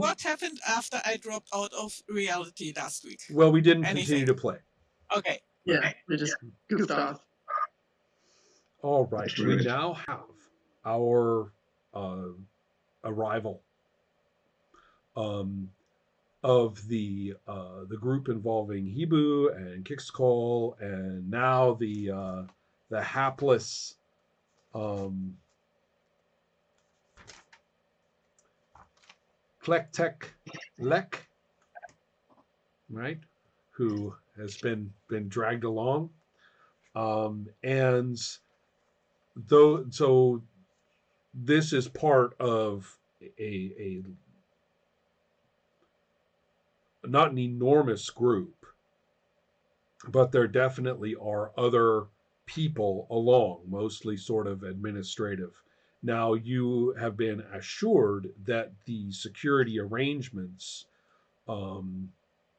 what happened after I dropped out of reality last week? Well, we didn't Anything? continue to play. Okay. Yeah, we just goofed off. All right. We now have our arrival of the group involving Hibu and Kixcall, and now the hapless Klektek Lek, right, who has been dragged along, and though so this is part of a not an enormous group, but there definitely are other people along, mostly sort of administrative. Now, you have been assured that the security arrangements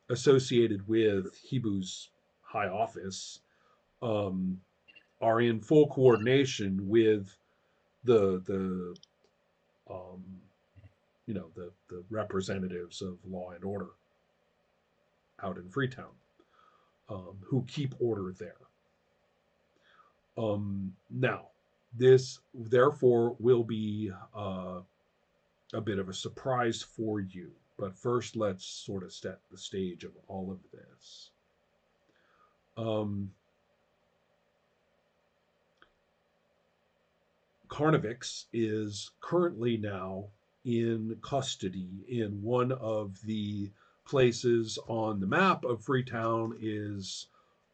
associated with Hibu's high office are in full coordination with the the representatives of law and order out in Freetown, who keep order there. Now, this therefore will be a bit of a surprise for you. But first, let's sort of set the stage of all of this. Carnivix is currently now in custody in one of the places on the map of Freetown is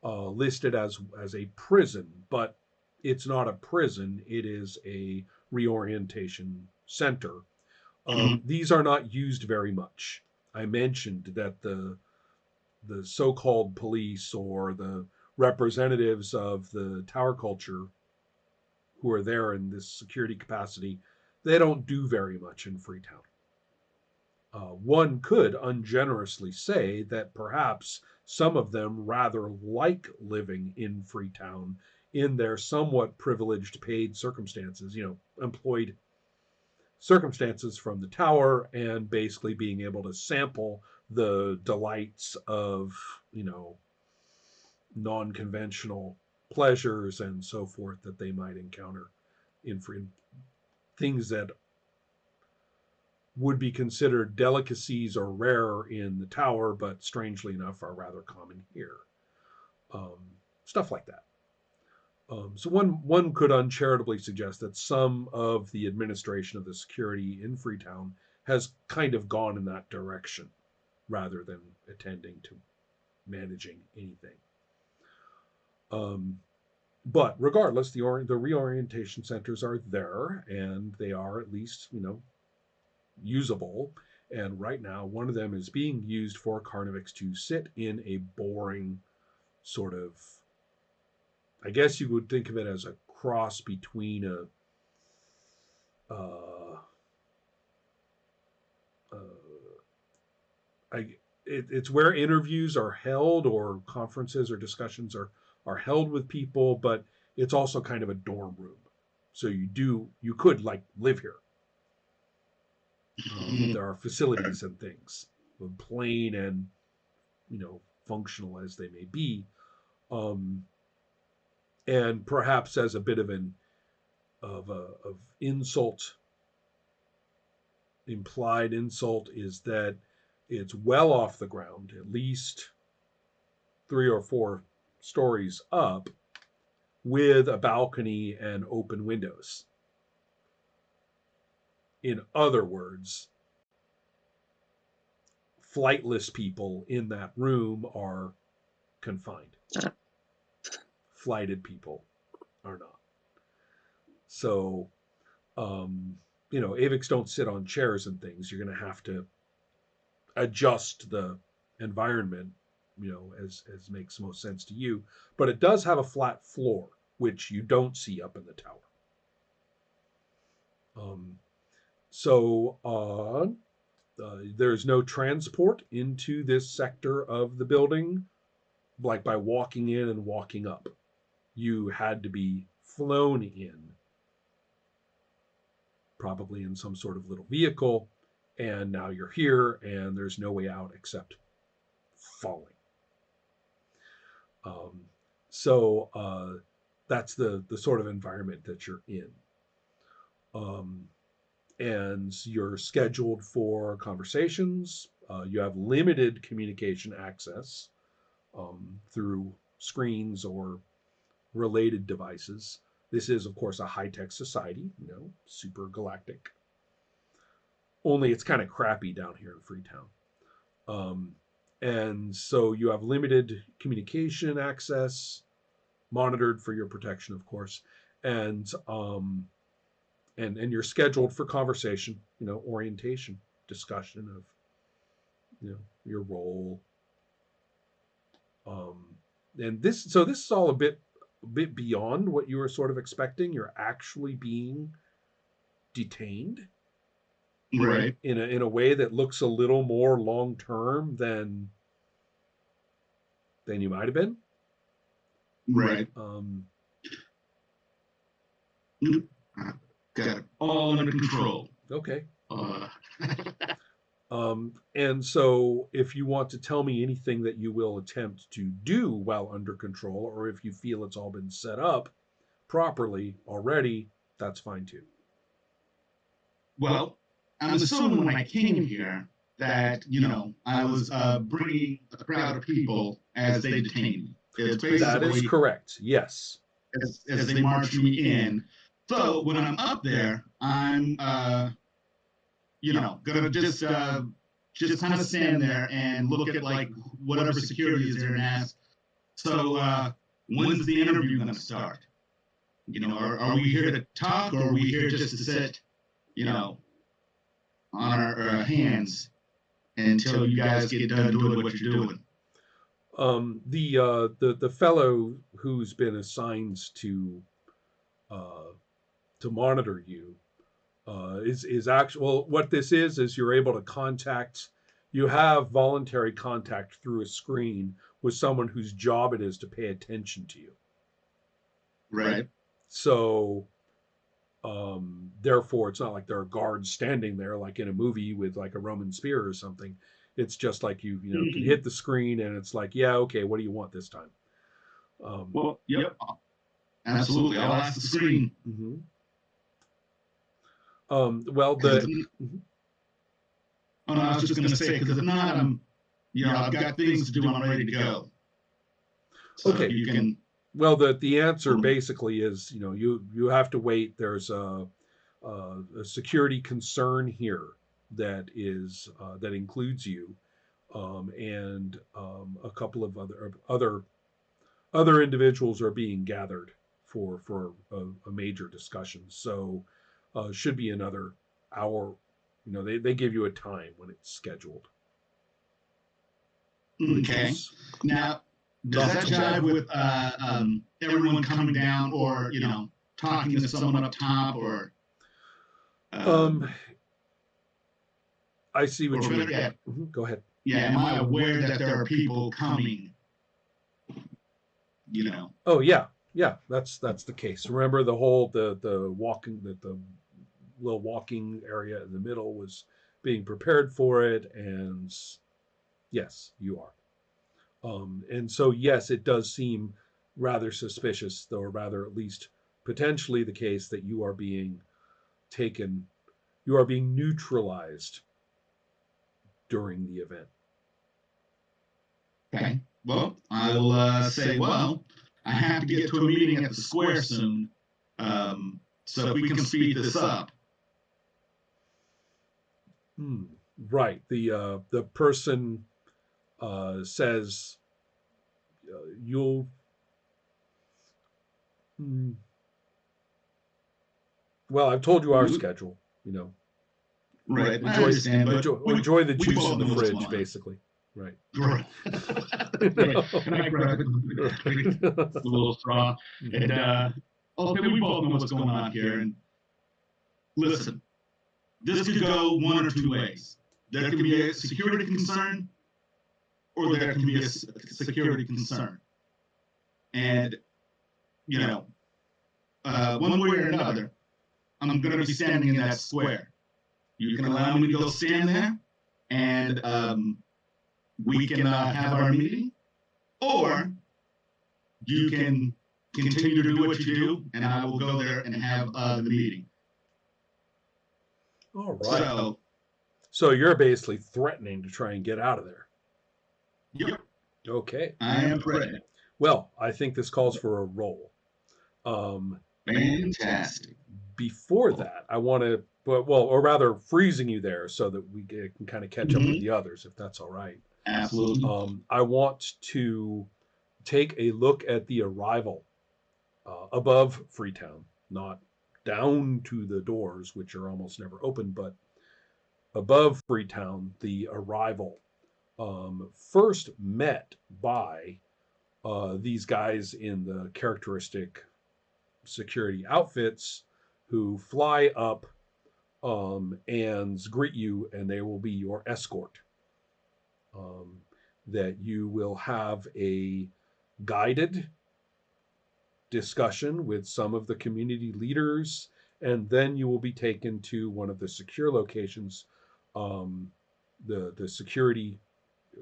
listed as a prison, but it's not a prison. It is a reorientation center. These are not used very much. I mentioned that the so-called police or the representatives of the tower culture who are there in this security capacity, they don't do very much in Freetown. One could ungenerously say that perhaps some of them rather like living in Freetown in their somewhat privileged paid circumstances, employed circumstances from the tower, and basically being able to sample the delights of, non-conventional pleasures and so forth that they might encounter in things that would be considered delicacies or rare in the tower, but strangely enough are rather common here. Stuff like that. So one could uncharitably suggest that some of the administration of the security in Freetown has kind of gone in that direction rather than attending to managing anything. But regardless, the reorientation centers are there, and they are at least, usable. And right now, one of them is being used for Carnivix to sit in a boring sort of, I guess you would think of it as a cross between it's where interviews are held or conferences or discussions are held with people, but it's also kind of a dorm room. So you could like live here. There are facilities and things, plain and functional as they may be, and perhaps as a bit of insult, implied insult, is that it's well off the ground, at least 3 or 4 stories up, with a balcony and open windows. In other words, flightless people in that room are confined. Flighted people are not. So, AVICs don't sit on chairs and things. You're going to have to adjust the environment, as makes most sense to you. But it does have a flat floor, which you don't see up in the tower. There's no transport into this sector of the building, like by walking in and walking up. You had to be flown in, probably in some sort of little vehicle, and now you're here, and there's no way out except falling. Um, so that's the sort of environment that you're in. Um, and you're scheduled for conversations. You have limited communication access through screens or related devices. This is, of course, a high-tech society, super galactic. Only it's kind of crappy down here in Freetown. Um, and so you have limited communication access, monitored for your protection, of course, and and you're scheduled for conversation, orientation, discussion of, your role. And this is all a bit beyond what you were sort of expecting. You're actually being detained, Right. in a way that looks a little more long term than you might have been. Right. Got it all under control. Okay. Uh, And so if you want to tell me anything that you will attempt to do while under control, or if you feel it's all been set up properly already, that's fine too. well, I'm assuming when I came here that, I was bringing a crowd of people as they detained me. It's That is basically correct. Yes. as they march me in. So when I'm up there, I'm, gonna just kind of stand there and look at like whatever security is there and ask, so when's the interview gonna start? Are we here to talk, or are we here just to sit, on our hands until you guys get done doing what you're doing? The fellow who's been assigned to monitor you is actually, well, what this is you're able to contact. You have voluntary contact through a screen with someone whose job it is to pay attention to you. Right. So, therefore, it's not like there are guards standing there like in a movie with like a Roman spear or something. It's just like you can hit the screen and it's like, yeah, okay, what do you want this time? Well, yep, absolutely. I'll ask the screen. Mm-hmm. Well, the Oh no, I was just going to say, because if not, I've got things to do. I'm ready to go. So Okay. you can. Well, the answer basically is, you have to wait. There's a security concern here that is that includes you, and a couple of other individuals are being gathered for a major discussion. So should be another hour. They give you a time when it's scheduled. Okay. Now, does that jive with everyone coming down, or talking to someone up top, or? I see what you mean. Yeah. Go ahead. Yeah. Am I aware that there are people coming? Oh yeah, that's the case. Remember the whole the walking the little walking area in the middle was being prepared for it, and yes, you are. And so yes, it does seem rather suspicious, or rather at least potentially the case, that you are being neutralized during the event. Okay. Well, I will say, well, I have to get to a meeting at the square soon. So if we can speed this up. Right. The person says you'll. Well, I've told you our schedule. Right. I understand, but enjoy the juice both in the know what's fridge, going on. basically. Right. Right. Can I grab it? A little straw. And okay, we both know what's going on here. And listen, this could go one or two ways. There can be a security concern, or there can be a security concern. And, one way or another, I'm going to be standing in that square. you can allow me to go stand there, and we can have our meeting, or you can continue to do what you do, and I will go there and have the meeting. All right. So, So you're basically threatening to try and get out of there. yep, Okay. I am ready. Well, I think this calls for a roll. Fantastic. Before that, I want to, or rather, freezing you there so that we can kind of catch up with the others, if that's all right. Absolutely. I want to take a look at the arrival above Freetown, not down to the doors, which are almost never open, but above Freetown, the arrival. First met by these guys in the characteristic security outfits who fly up and greet you, and they will be your escort. That you will have a guided discussion with some of the community leaders, and then you will be taken to one of the secure locations, the security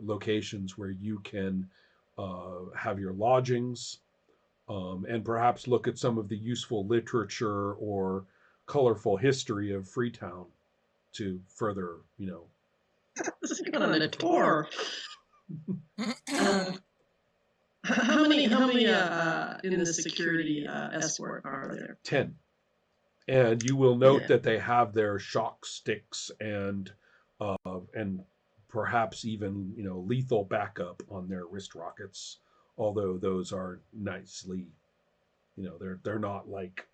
locations where you can have your lodgings, and perhaps look at some of the useful literature or colorful history of Freetown to further, This is going on a tour. How many in the security escort are there? 10. And you will note Yeah. that they have their shock sticks and perhaps even lethal backup on their wrist rockets, although those are nicely, they're not like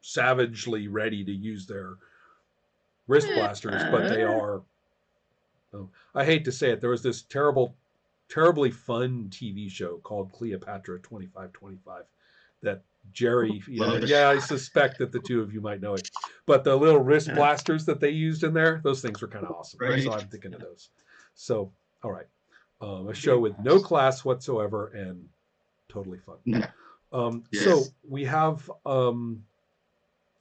savagely ready to use their wrist blasters, but they are. I hate to say it, there was this terribly fun TV show called Cleopatra 2525 that Jerry, I suspect that the two of you might know it, but the little wrist blasters that they used in there, those things were kind of awesome. Right. So I'm thinking of those. So, all right. A show with no class whatsoever and totally fun. Yes. So we have,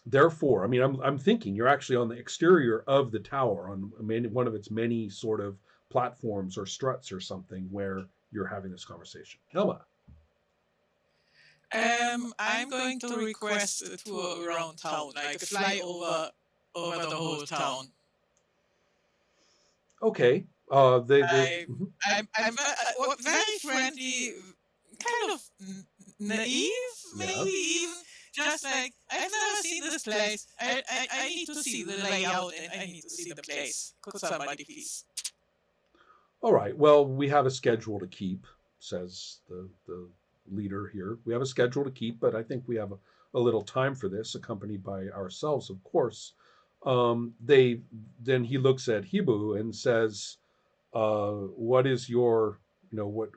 therefore, I'm thinking you're actually on the exterior of the tower on one of its many sort of platforms or struts or something where you're having this conversation. Helma. I'm going to request a tour around town, like a fly over the whole town. Okay. I'm very friendly, kind of naive, maybe even. Just like, I've never seen this place. I need to see the layout and I need to see the place. Could somebody please? All right. Well, we have a schedule to keep, says the leader here. We have a schedule to keep, but I think we have a little time for this, accompanied by ourselves, of course. Then he looks at Hibu and says, what is your, what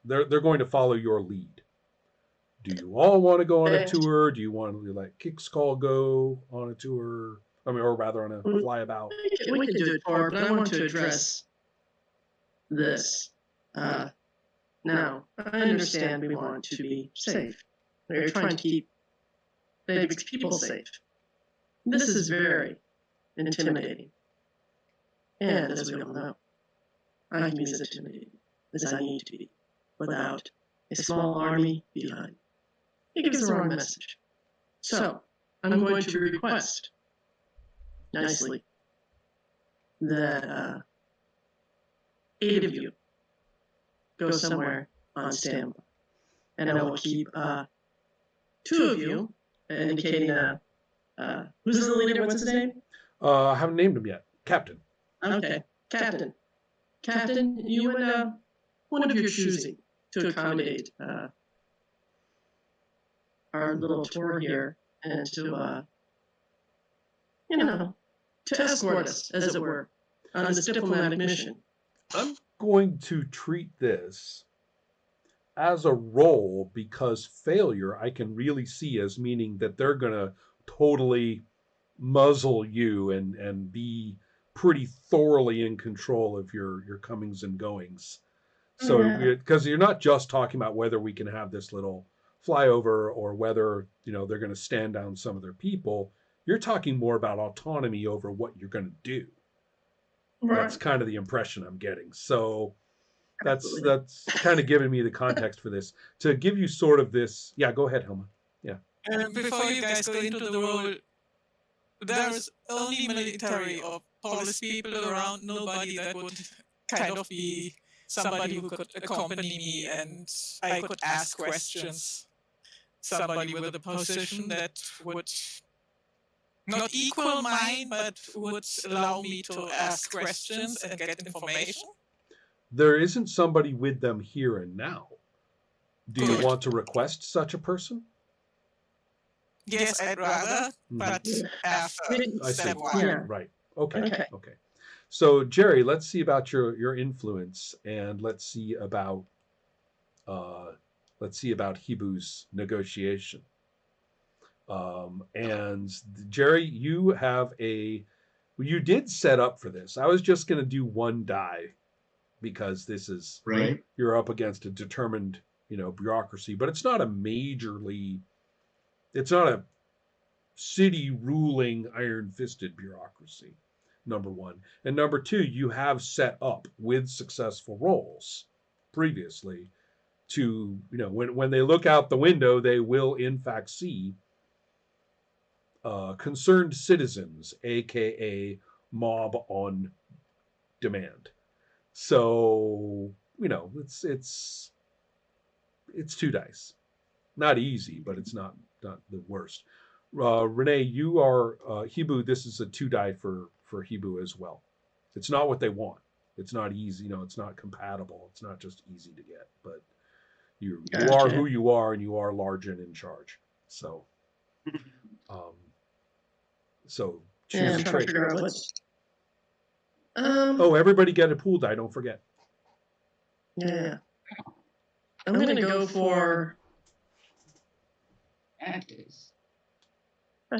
they're going to follow your lead. Do you all want to go on a tour? Do you want to let Kickscall go on a tour? Or rather on a flyabout? We can do it, but I want to address this. Now, I understand we want to be safe. We're trying to keep baby people safe. This is very intimidating. And as we all know, I can be as intimidating as I need to be without a small army behind. It gives the wrong message. So, I'm going to request, nicely, that 8 of you go somewhere on standby. And I will keep 2 of you, indicating, who's the leader? What's his name? I haven't named him yet. Captain. Okay, Captain. Captain, you and one of your choosing to accommodate our little tour here and to, to escort us, as it were, on this diplomatic mission. I'm going to treat this as a role because failure I can really see as meaning that they're going to totally muzzle you and be pretty thoroughly in control of your comings and goings. So because you're not just talking about whether we can have this little flyover or whether they're going to stand down some of their people. You're talking more about autonomy over what you're going to do. Right. That's kind of the impression I'm getting. So that's Absolutely. kind of giving me the context for this to give you sort of this. Yeah, go ahead, Helma. Yeah. Before you guys go into the role, there's only military or police people around, nobody that would kind of be somebody who could accompany me and I could ask questions. Somebody with a position that would not equal mine, but would allow me to ask questions and get information. There isn't somebody with them here and now. Do you Good. want to request such a person? Yes, I'd rather, but after I see. step one. Yeah. Right. Okay. Okay. Okay. So Jerry, let's see about your influence, and let's see about Hibu's negotiation. And Jerry, you did set up for this. I was just going to do one die because this is Right. You're up against a determined, bureaucracy, but it's not a city ruling iron-fisted bureaucracy. Number one. And number two, you have set up with successful rolls previously to, when they look out the window, they will in fact see concerned citizens, aka mob on demand. So, it's 2 dice. Not easy, but it's not the worst. Renee, you are Hibu. This is a 2 die for Hibu as well. It's not what they want. It's not easy. It's not compatible. It's not just easy to get. But you are who you are, and you are large and in charge. So, choose I'm a trying to trait. figure out what's. Oh, everybody get a pool die. Don't forget. Yeah. I'm gonna go for. I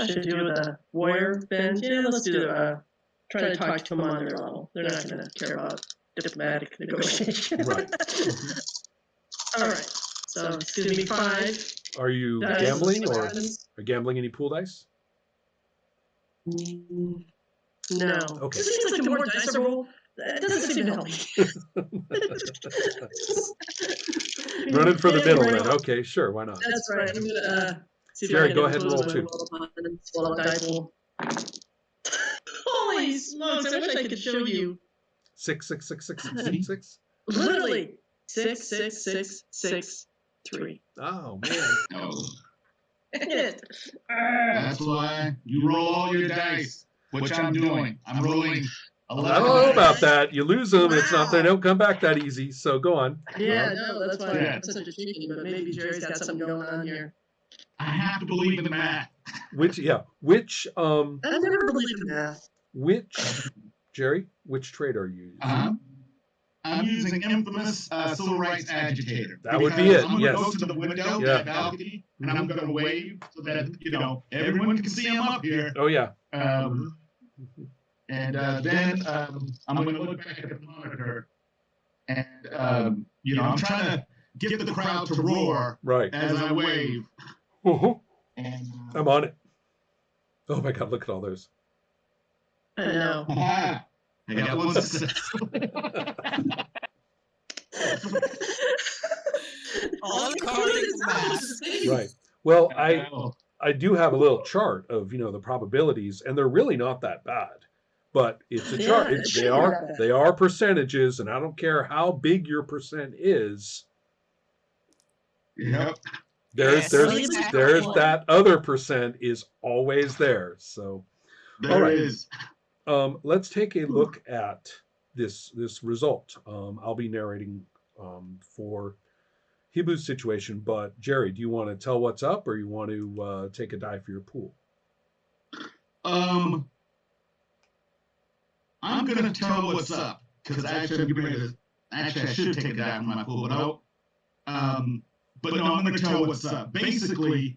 should do the warrior bend. Yeah, let's do the. Try to talk to them on their level. They're not gonna care about diplomatic negotiation. Right. All right. So it's gonna be 5. Are you dice. gambling or Happens. are gambling any pool dice? No. Okay. It seems like the more dice I roll, that doesn't seem to help me. Running for the Yeah, middle right. then. Okay, sure. Why not? That's right. I'm gonna see if Jerry, I can go ahead and impose roll my 2. will upon them. Swallow a dice roll. Holy smokes! I wish I could show you. 6, 6, 6, 6, 6, 6, 6. Literally 6, 6, 6, 6, 3. Oh man. No. It. That's why you roll all your dice, which I'm doing. I'm rolling 11. I don't know about that. You lose them. It's not they don't come back that easy. So go on. Yeah, no, that's why Yeah. I'm such a chicken, but maybe Jerry's got something going on here. I have to believe in the math. Which I never believed in math. Jerry, which trait are you using? I'm using infamous civil rights agitator. That would be Because it, I'm yes. going to go to the window, Yeah. the balcony, and I'm going to wave so that everyone can see I'm up here. Oh yeah. And then I'm going to look back at the monitor, and I'm trying to get the crowd to roar Right. as I wave. Uh-huh. And I'm on it. Oh my god, look at all those. I know. I got one success. All according to math. Right. Well, I do have a little chart of, the probabilities, and they're really not that bad. But it's a chart. Yeah, it shouldn't be that bad. They are percentages, and I don't care how big your percent is. Yep. There's that other percent is always there. So There right. is. let's take a look at this result. I'll be narrating for Hibu's situation, but Jerry, do you want to tell what's up, or you want to take a die for your pool? I'm gonna tell what's up because actually I should take a die from my pool, but no, I'm gonna tell what's up. Basically,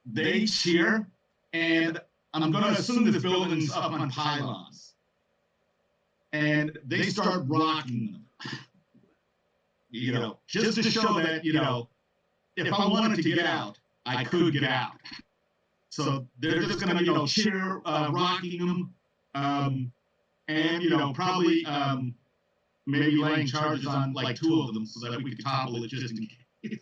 they cheer, and I'm gonna assume this building's up on pylons, and they start rocking them. Just to show that if I wanted to get out, I could get out. So they're just gonna, cheer, rocking them, and probably maybe laying charges on like 2 of them so that we could topple it just in case.